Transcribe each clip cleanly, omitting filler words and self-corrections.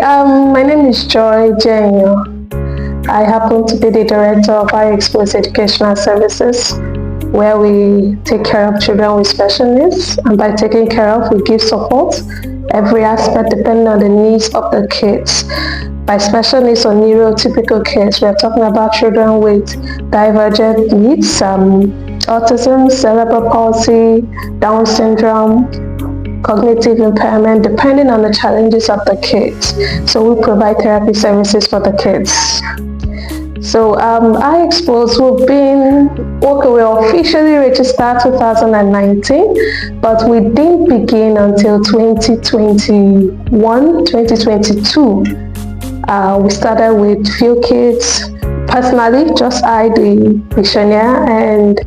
Hi, my name is Jenyo. I happen to be the director of I-XPOSE Educational Services, where we take care of children with special needs, and by taking care of, we give support every aspect depending on the needs of the kids. By special needs or neurotypical kids, we are talking about children with divergent needs, autism, cerebral palsy, Down syndrome, cognitive impairment, depending on the challenges of the kids. So we provide therapy services for the kids. So I-XPOSE, we officially registered 2019, but we didn't begin until 2021, 2022. We started with few kids. Personally, just I, the visionaire, and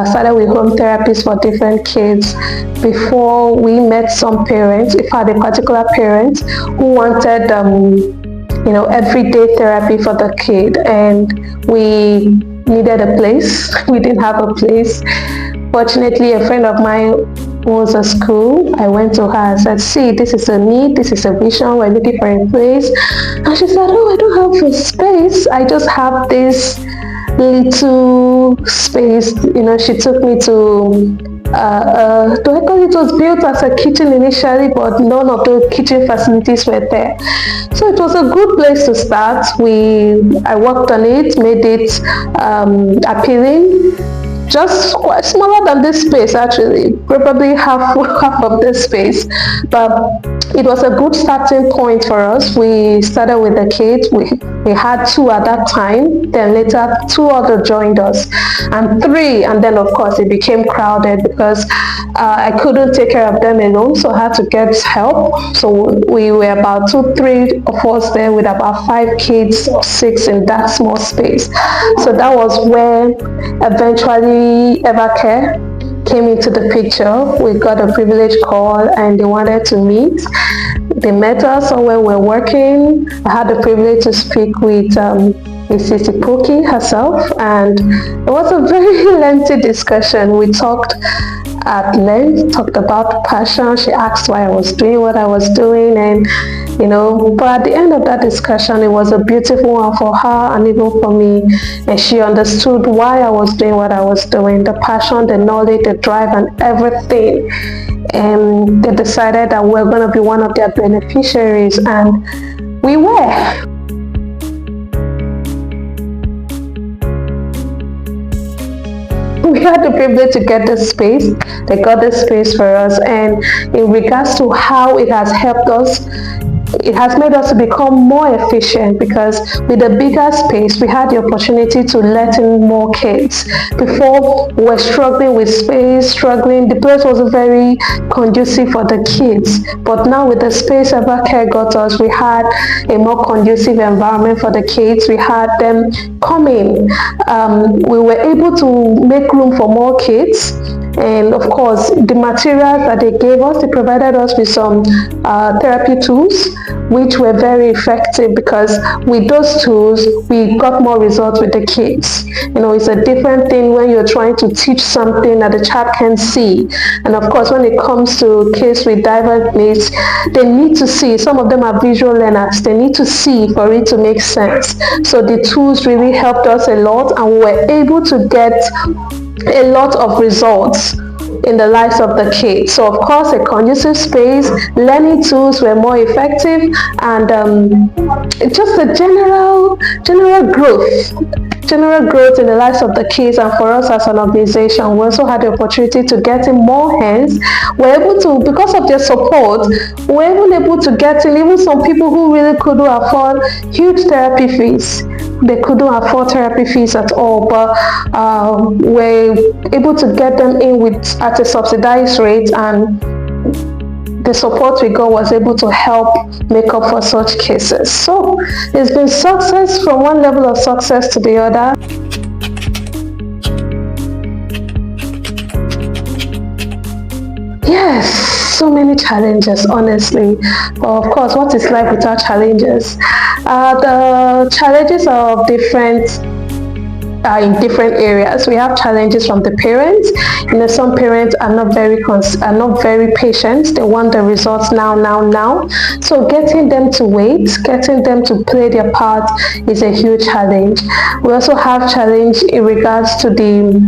started with home therapies for different kids before we met some parents. We had a particular parent who wanted everyday therapy for the kid, and we needed a place. We didn't have a place. Fortunately, a friend of mine was at school. I went to her and said, see, this is a need, this is a vision, we're looking for a place. And she said, oh, I don't have a space, I just have this little space. She took me to it was built as a kitchen initially, but none of the kitchen facilities were there. So it was a good place to start. I worked on it, made it appealing. Just quite smaller than this space, actually, probably half of this space, but it was a good starting point for us. We started with the kids. We had 2 at that time, then later 2 others joined us, and 3, and then of course it became crowded because I couldn't take care of them alone, so I had to get help. So we were about 2-3 of us there with about 5 kids or 6 in that small space. So that was where eventually Evercare came into the picture. We got a privilege call and they wanted to meet. They met us where we're working. I had the privilege to speak with Mrs. Ipoki herself, and it was a very lengthy discussion. We talked at length, talked about passion. She asked why I was doing what I was doing, and but at the end of that discussion, it was a beautiful one for her and even for me, and she understood why I was doing what I was doing, the passion, the knowledge, the drive, and everything. And they decided that we're going to be one of their beneficiaries, and we were. We had the privilege to get this space. They got this space for us, and in regards to how it has helped us, it has made us to become more efficient, because with a bigger space we had the opportunity to let in more kids. Before, we were struggling with space, the place wasn't very conducive for the kids, but now with the space Evercare got us, we had a more conducive environment for the kids. We had them coming. We were able to make room for more kids. And of course, the materials that they gave us, they provided us with some therapy tools, which were very effective, because with those tools, we got more results with the kids. It's a different thing when you're trying to teach something that the child can see. And of course, when it comes to kids with diverse needs, they need to see. Some of them are visual learners. They need to see for it to make sense. So the tools really helped us a lot, and we were able to get a lot of results in the lives of the kids. So of course, a conducive space, learning tools were more effective, and just a general growth in the lives of the kids. And for us as an organization, we also had the opportunity to get in more hands. We're able to, because of their support, we're even able to get in even some people who really couldn't afford huge therapy fees. They couldn't afford therapy fees at all, but we're able to get them in at a subsidized rate, and the support we got was able to help make up for such cases. So it's been success from one level of success to the other. Yes, so many challenges, honestly. But of course, what is life without challenges? The challenges are of different in different areas. We have challenges from the parents. Some parents are not very patient. They want the results now. So getting them to wait, getting them to play their part is a huge challenge. We also have challenge in regards to the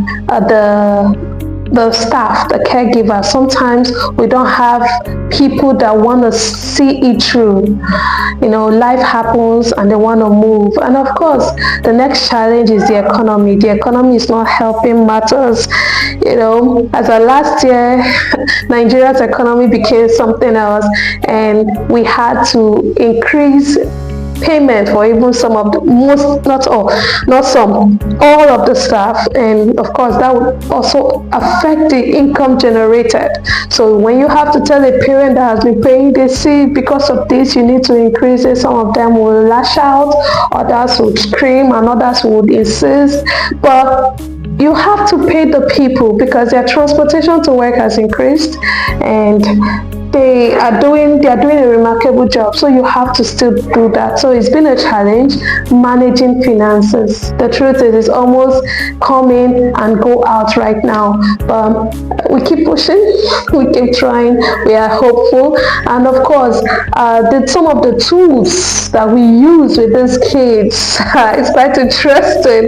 staff, the caregivers. Sometimes we don't have people that want to see it through. Life happens and they want to move. And of course, the next challenge is the economy. The economy is not helping matters. As of last year, Nigeria's economy became something else, and we had to increase payment for even some of the all of the staff, and of course that would also affect the income generated. So when you have to tell a parent that has been paying this, see, because of this you need to increase it, some of them will lash out, others would scream, and others would insist, but you have to pay the people because their transportation to work has increased, and they are doing a remarkable job, so you have to still do that. So it's been a challenge managing finances. The truth is, it's almost come in and go out right now, but we keep pushing, we keep trying, we are hopeful. And of course, some of the tools that we use with these kids is quite interesting.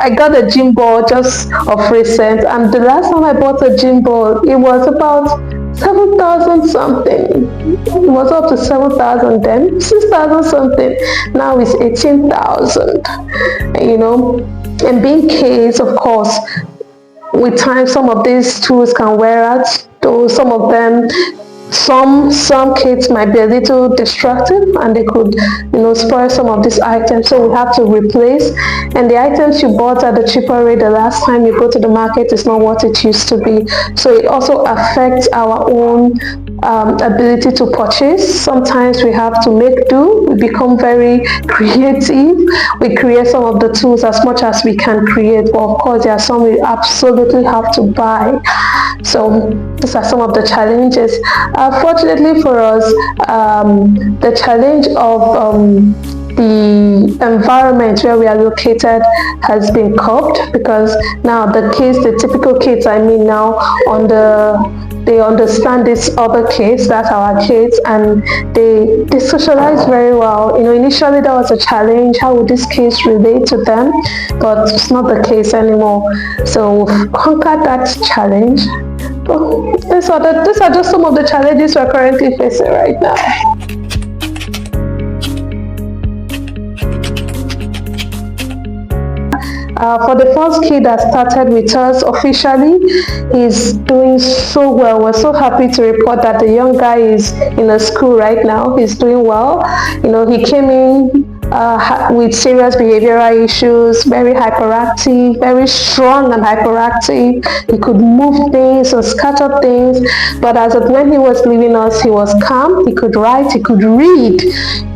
I got a gym ball just of recent, and the last time I bought a gym ball, it was about 7,000 something. It was up to 7,000 then, 6,000 something. Now it's 18,000. And being kids, of course, with time some of these tools can wear out. Though some of them, some kids might be a little destructive and they could spoil some of these items, so we have to replace. And the items you bought at the cheaper rate the last time you go to the market is not what it used to be, so it also affects our own ability to purchase. Sometimes we have to make do. We become very creative. We create some of the tools as much as we can create, but of course there are some we absolutely have to buy. So these are some of the challenges. Fortunately for us, the challenge of the environment where we are located has been curbed, because now the typical kids, they understand this other kids, that's our kids, and they socialize very well. Initially that was a challenge, how would these kids relate to them, but it's not the case anymore. So we've conquered that challenge. These are just some of the challenges we're currently facing right now. For the first kid that started with us officially, he's doing so well. We're so happy to report that the young guy is in a school right now. He's doing well. He came in with serious behavioral issues, very hyperactive, very strong and hyperactive. He could move things or scatter things, but as of when he was leaving us, he was calm. He could write, he could read.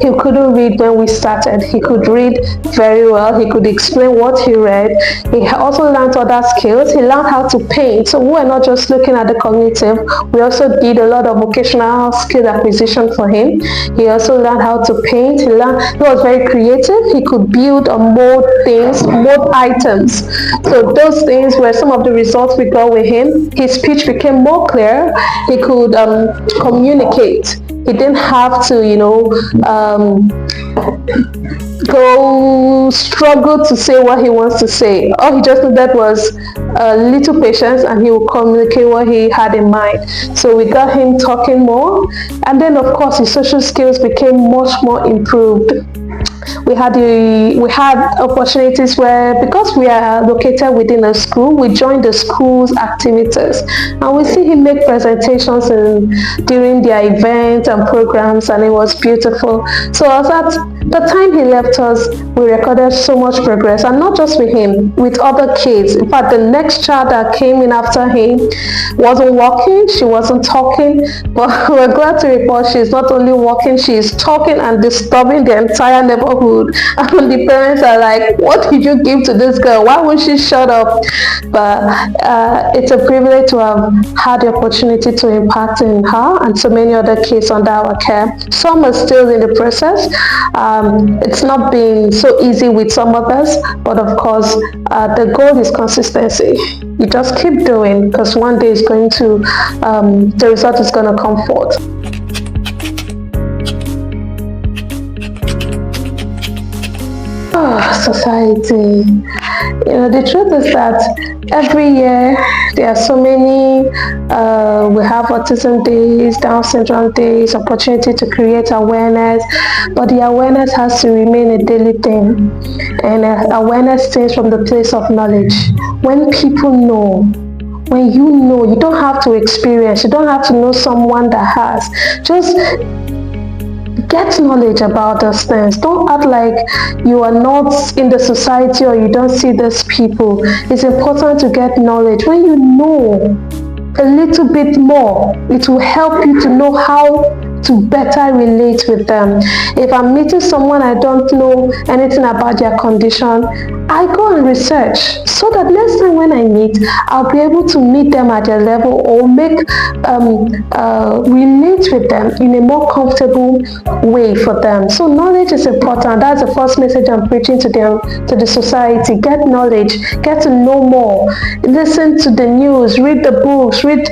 He couldn't read when we started. He could read very well. He could explain what he read. He also learned other skills. He learned how to paint. So we were not just looking at the cognitive, we also did a lot of vocational skill acquisition for him. He also learned how to paint. He was very creative. He could build or mold things, mold items. So those things were some of the results we got with him. His speech became more clear. He could communicate. He didn't have to, go struggle to say what he wants to say. All he just needed was a little patience, and he would communicate what he had in mind. So we got him talking more, and then of course his social skills became much more improved. We had opportunities where, because we are located within a school, we joined the school's activities, and we see him make presentations during their events and programs, and it was beautiful. So as at the time he left us, we recorded so much progress, and not just with him, with other kids. In fact, the next child that came in after him wasn't walking, she wasn't talking, but we're glad to report she's not only walking, she's talking and disturbing the entire neighborhood. And the parents are like, what did you give to this girl? Why won't she shut up? But it's a privilege to have had the opportunity to impact in her and so many other kids under our care. Some are still in the process. It's not been so easy with some others, but of course, the goal is consistency. You just keep doing, because one day it's going to, the result is going to come forth. Society. The truth is that every year there are so many, we have autism days, Down syndrome days, opportunity to create awareness, but the awareness has to remain a daily thing, and awareness stays from the place of knowledge. When people know, when you know, you don't have to experience, you don't have to know someone that has, just get knowledge about those things. Don't act like you are not in the society or you don't see these people. It's important to get knowledge. When you know a little bit more, it will help you to know how to better relate with them. If I'm meeting someone I don't know anything about their condition, I go and research so that next time when I meet, I'll be able to meet them at their level or relate with them in a more comfortable way for them. So knowledge is important. That's the first message I'm preaching to the society. Get knowledge, get to know more, listen to the news, read the books, read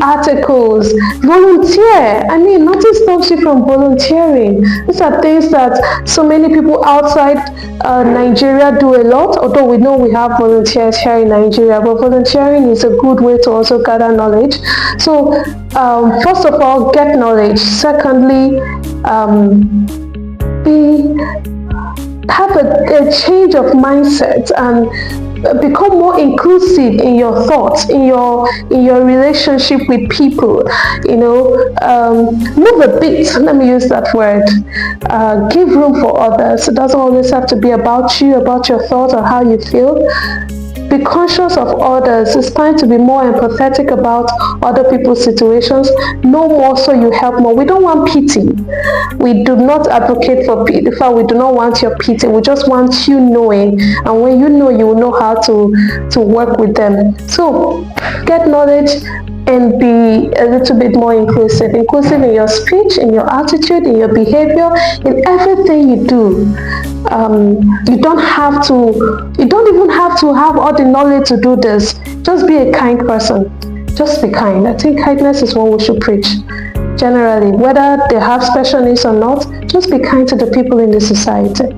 articles, volunteer. I mean, nothing stops you from volunteering. These are things that so many people outside Nigeria do a lot, although we know we have volunteers here in Nigeria, but volunteering is a good way to also gather knowledge. So first of all, get knowledge. Secondly, have a change of mindset and become more inclusive in your thoughts, in your relationship with people. Move a bit, let me use that word. Give room for others. It doesn't always have to be about you, about your thoughts or how you feel. Be conscious of others. It's time to be more empathetic about other people's situations. Know more so you help more. We don't want pity. We do not advocate for pity. In fact, we do not want your pity. We just want you knowing. And when you know, you will know how to work with them. So get knowledge and be a little bit more inclusive. Inclusive in your speech, in your attitude, in your behavior, in everything you do. You don't even have to have all the knowledge to do this. Just be a kind person. Just be kind. I think kindness is what we should preach. Generally, whether they have special needs or not, just be kind to the people in the society.